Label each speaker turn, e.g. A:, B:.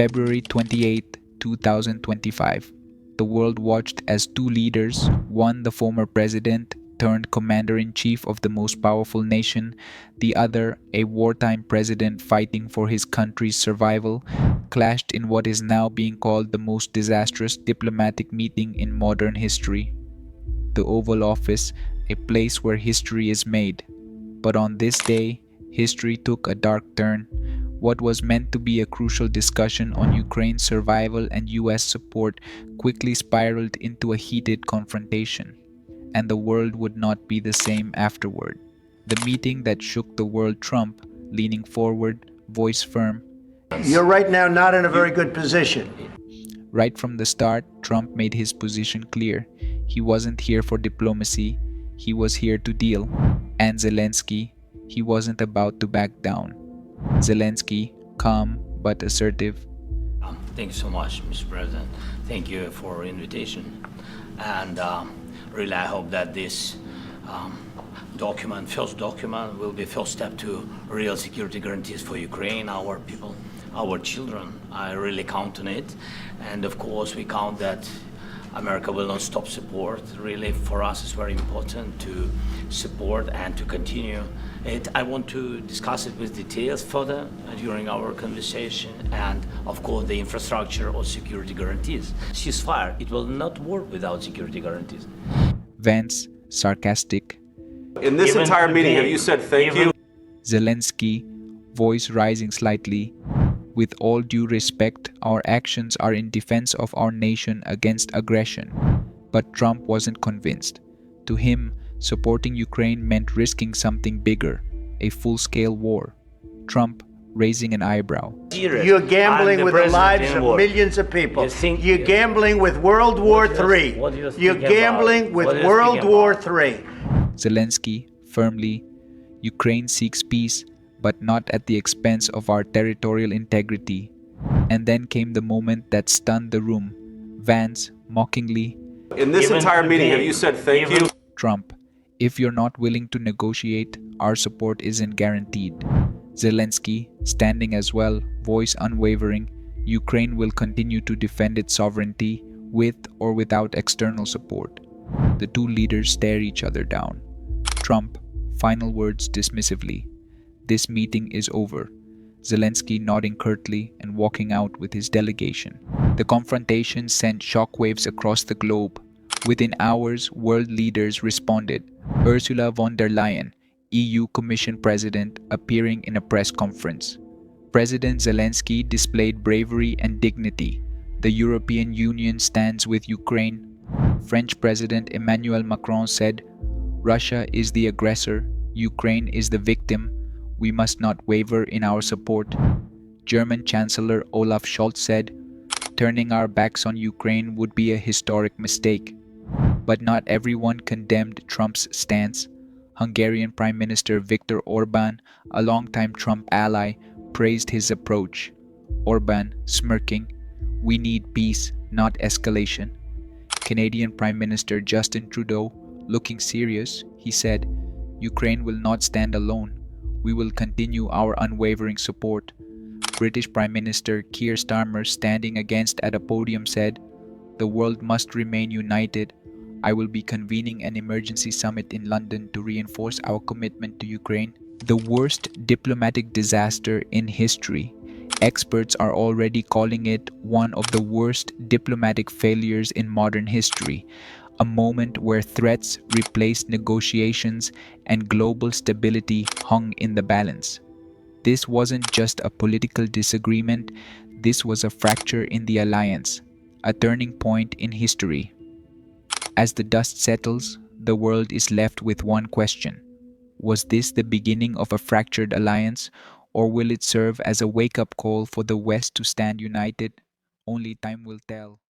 A: February 28, 2025. The world watched as two leaders, one the former president turned commander-in-chief of the most powerful nation, the other a wartime president fighting for his country's survival, clashed in what is now being called the most disastrous diplomatic meeting in modern history. The Oval Office, a place where history is made. But on this day, history took a dark turn. What was meant to be a crucial discussion on Ukraine's survival and US support quickly spiraled into a heated confrontation. And the world would not be the same afterward. The meeting that shook the world, Trump, leaning forward, voice firm.
B: You're right now not in a very good position.
A: Right from the start, Trump made his position clear. He wasn't here for diplomacy, he was here to deal. And Zelensky, he wasn't about to back down. Zelensky, calm but assertive.
C: Thank you so much, Mr. President. Thank you for invitation. And really, I hope that this first document, will be first step to real security guarantees for Ukraine, our people, our children. I really count on it. And of course, we count that America will not stop support. Really, for us, it's very important to support and to continue it. I want to discuss it with details further during our conversation, and of course, the infrastructure or security guarantees. Ceasefire, it will not work without security guarantees.
A: Vance, sarcastic.
D: In this entire meeting, have you said thank you?
A: Zelensky, voice rising slightly. With all due respect, our actions are in defense of our nation against aggression. But Trump wasn't convinced. To him, supporting Ukraine meant risking something bigger, a full-scale war. Trump, raising an eyebrow.
B: You're gambling with the lives of millions of people. You're gambling with World War III. You're gambling with World War III.
A: Zelensky, firmly, Ukraine seeks peace, but not at the expense of our territorial integrity. And then came the moment that stunned the room. Vance, mockingly.
D: In this entire meeting, have you said thank you?
A: Trump, if you're not willing to negotiate, our support isn't guaranteed. Zelensky, standing as well, voice unwavering, Ukraine will continue to defend its sovereignty with or without external support. The two leaders stare each other down. Trump, final words dismissively. This meeting is over. Zelensky nodding curtly and walking out with his delegation. The confrontation sent shockwaves across the globe. Within hours, world leaders responded. Ursula von der Leyen, EU Commission President, appearing in a press conference. President Zelensky displayed bravery and dignity. The European Union stands with Ukraine. French President Emmanuel Macron said, "Russia is the aggressor, Ukraine is the victim. We must not waver in our support." German Chancellor Olaf Scholz said, "Turning our backs on Ukraine would be a historic mistake." But not everyone condemned Trump's stance. Hungarian Prime Minister Viktor Orban, a longtime Trump ally, praised his approach. Orban, smirking, "We need peace, not escalation." Canadian Prime Minister Justin Trudeau, looking serious, he said, "Ukraine will not stand alone. We will continue our unwavering support." British Prime Minister Keir Starmer, standing at a podium, said, "The world must remain united. I will be convening an emergency summit in London to reinforce our commitment to Ukraine." The worst diplomatic disaster in history. Experts are already calling it one of the worst diplomatic failures in modern history. A moment where threats replaced negotiations and global stability hung in the balance. This wasn't just a political disagreement, this was a fracture in the alliance, a turning point in history. As the dust settles, the world is left with one question. Was this the beginning of a fractured alliance, or will it serve as a wake-up call for the West to stand united? Only time will tell.